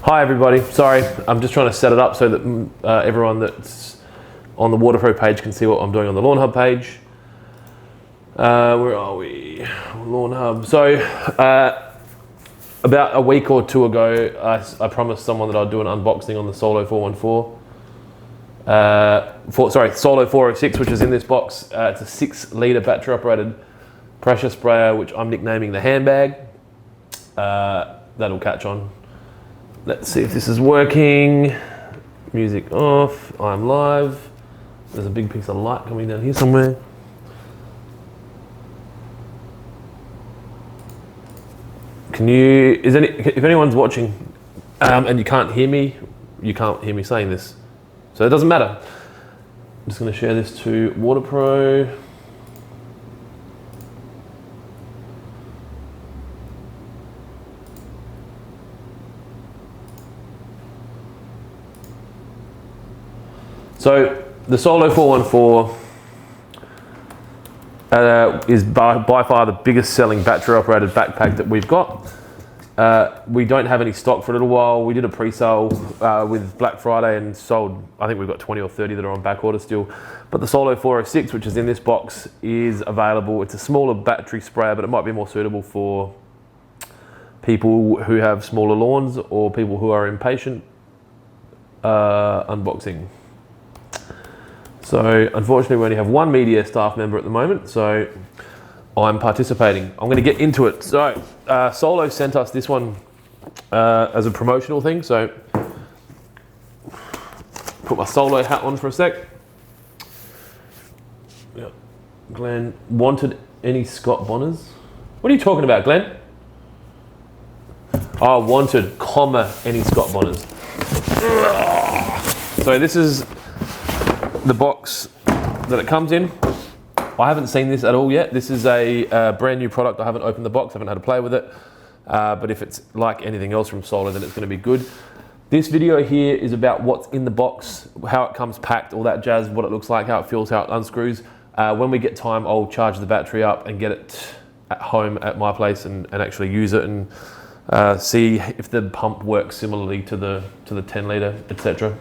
Hi everybody, sorry, I'm just trying to set it up so that everyone that's on the Waterpro page can see what I'm doing on the Lawn Hub page. Where are we? Lawn Hub. So, about a week or two ago, I promised someone that I'd do an unboxing on the Solo 414. Solo 406, which is in this box. It's a 6 litre battery operated pressure sprayer, which I'm nicknaming the handbag. That'll catch on. Let's see if this is working. Music off, I'm live. There's a big piece of light coming down here somewhere. If anyone's watching and you can't hear me saying this. So it doesn't matter. I'm just gonna share this to Waterpro. So the Solo 414 is by far the biggest selling battery operated backpack that we've got. We don't have any stock for a little while. We did a pre-sale with Black Friday and sold, I think we've got 20 or 30 that are on back order still. But the Solo 406, which is in this box, is available. It's a smaller battery sprayer, but it might be more suitable for people who have smaller lawns or people who are impatient unboxing. So unfortunately we only have one media staff member at the moment, so I'm participating. I'm going to get into it. So Solo sent us this one as a promotional thing, so put my Solo hat on for a sec. Yep. Glenn wanted any Scott Bonners. What are you talking about, Glenn? Oh, wanted, any Scott Bonners. So this is the box that it comes in. I haven't seen this at all yet. This is a brand new product. I haven't opened the box, haven't had to play with it. But if it's like anything else from Solo, then it's going to be good. This video here is about what's in the box, how it comes packed, all that jazz, what it looks like, how it feels, how it unscrews. When we get time, I'll charge the battery up and get it at home at my place and actually use it and see if the pump works similarly to the 10 litre, etc.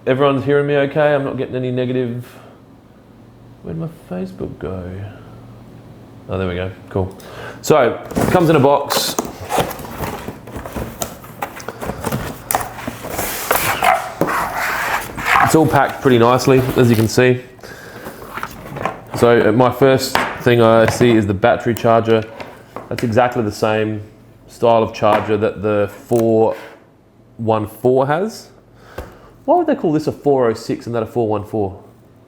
Everyone's hearing me okay? I'm not getting any negative. Where'd my Facebook go? Oh, there we go, cool. So, it comes in a box. It's all packed pretty nicely, as you can see. So, my first thing I see is the battery charger. That's exactly the same style of charger that the 414 has. Why would they call this a 406 and that a 414?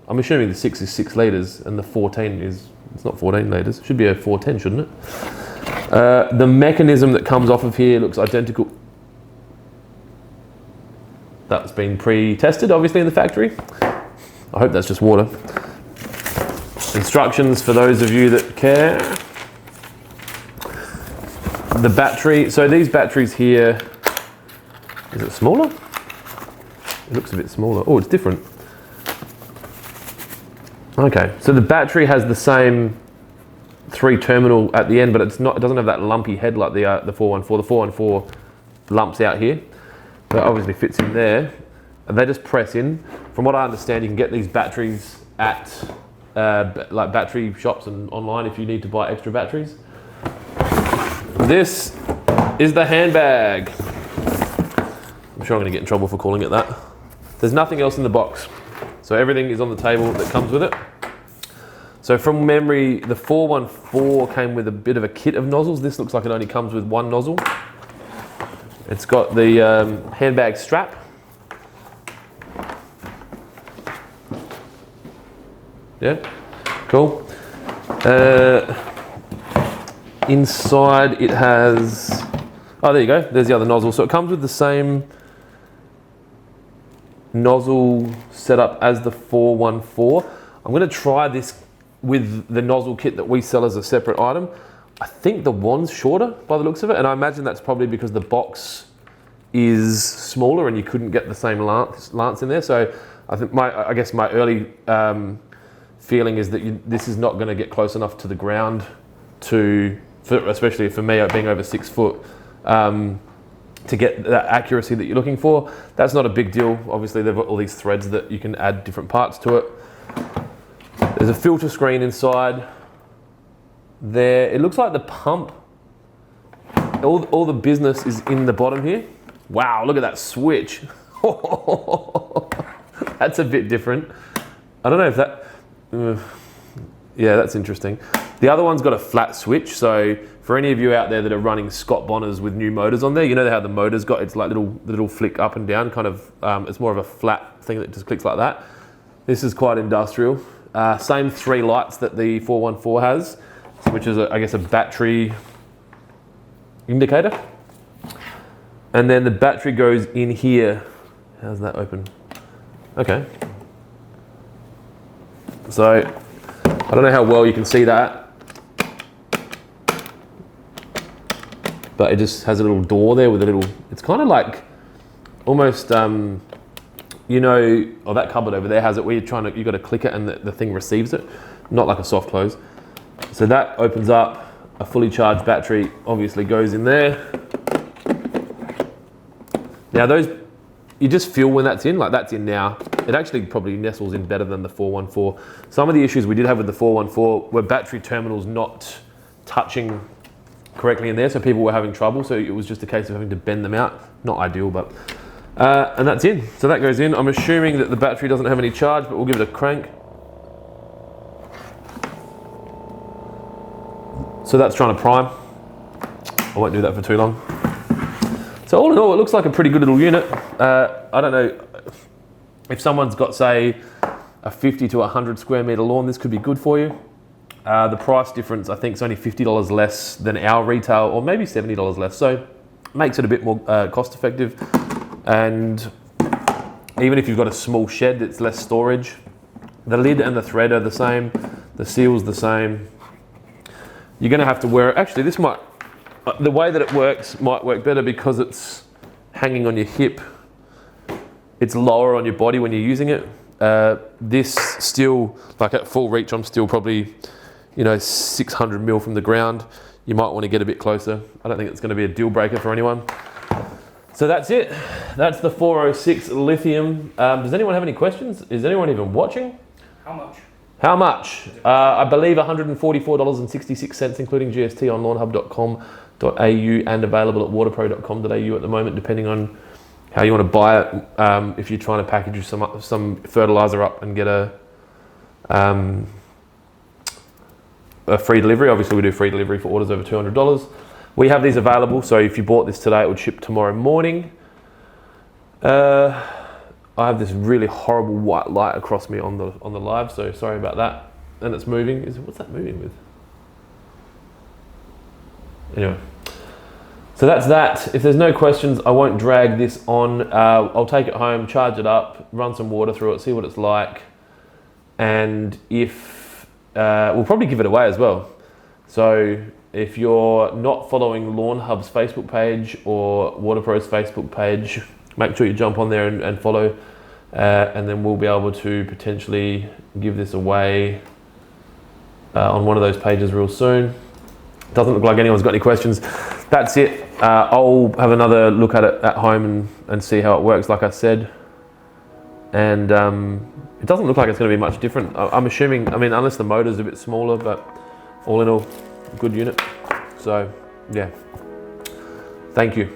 I'm assuming the 6 is 6 litres and the 14 is, it's not 14 litres. It should be a 410, shouldn't it? The mechanism that comes off of here looks identical. That's been pre-tested, obviously, in the factory. I hope that's just water. Instructions for those of you that care. The battery, so these batteries here, is it smaller? It looks a bit smaller. Oh, it's different. Okay, so the battery has the same 3 terminal at the end, but it doesn't have that lumpy head like the 414. The 414 lumps out here. That obviously fits in there. And they just press in. From what I understand, you can get these batteries at like battery shops and online if you need to buy extra batteries. This is the handbag. I'm sure I'm going to get in trouble for calling it that. There's nothing else in the box. So everything is on the table that comes with it. So from memory, the 414 came with a bit of a kit of nozzles. This looks like it only comes with one nozzle. It's got the handbag strap. Yeah, cool. Inside it has, oh, there you go. There's the other nozzle. So it comes with the same nozzle setup as the 414. I'm going to try this with the nozzle kit that we sell as a separate item. I think the wand's shorter by the looks of it, and I imagine that's probably because the box is smaller and you couldn't get the same lance in there. So I think I guess my early feeling is that this is not going to get close enough to the ground especially for me being over 6 foot, to get that accuracy that you're looking for. That's not a big deal. Obviously, they've got all these threads that you can add different parts to it. There's a filter screen inside there. It looks like the pump, all the business is in the bottom here. Wow, look at that switch. That's a bit different. I don't know if that, yeah, that's interesting. The other one's got a flat switch, so for any of you out there that are running Scott Bonners with new motors on there, you know how the motor's got, it's like little flick up and down, kind of, it's more of a flat thing that just clicks like that. This is quite industrial. Same 3 lights that the 414 has, which is, I guess, a battery indicator. And then the battery goes in here. How's that open? Okay. So, I don't know how well you can see that, but it just has a little door there with a little, it's kind of like almost, you know, oh, that cupboard over there has it where you've got to click it and the thing receives it, not like a soft close. So that opens up, a fully charged battery obviously goes in there. Now those, you just feel when that's in, like that's in now. It actually probably nestles in better than the 414. Some of the issues we did have with the 414 were battery terminals not touching correctly in there, so people were having trouble, so it was just a case of having to bend them out. Not ideal, but, and that's in. So that goes in. I'm assuming that the battery doesn't have any charge, but we'll give it a crank. So that's trying to prime. I won't do that for too long. So all in all, it looks like a pretty good little unit. I don't know, if someone's got, say, a 50 to 100 square meter lawn, this could be good for you. The price difference, I think, is only $50 less than our retail, or maybe $70 less. So makes it a bit more cost effective. And even if you've got a small shed, it's less storage. The lid and the thread are the same. The seal's the same. You're gonna have to wear it. Actually, this might, the way that it works might work better because it's hanging on your hip. It's lower on your body when you're using it. This still, like at full reach, I'm still probably, you know, 600 mil from the ground. You might want to get a bit closer. I don't think it's going to be a deal breaker for anyone. So that's it. That's the 406 lithium. Does anyone have any questions? Is anyone even watching? How much? How much? I believe $144.66, including GST, on lawnhub.com.au and available at waterpro.com.au at the moment, depending on how you want to buy it. If you're trying to package some fertilizer up and get a free delivery. Obviously, we do free delivery for orders over $200. We have these available, so if you bought this today, it would ship tomorrow morning. I have this really horrible white light across me on the live, so sorry about that. And it's moving. What's that moving with? Anyway, so that's that. If there's no questions, I won't drag this on. I'll take it home, charge it up, run some water through it, see what it's like, and if we'll probably give it away as well. So if you're not following Lawn Hub's Facebook page or Waterpro's Facebook page, make sure you jump on there and follow, and then we'll be able to potentially give this away on one of those pages real soon. Doesn't look like anyone's got any questions. That's it. I'll have another look at it at home and see how it works, like I said. And it doesn't look like it's going to be much different. I'm assuming, I mean, unless the motor's a bit smaller, but all in all, good unit. So, yeah. Thank you.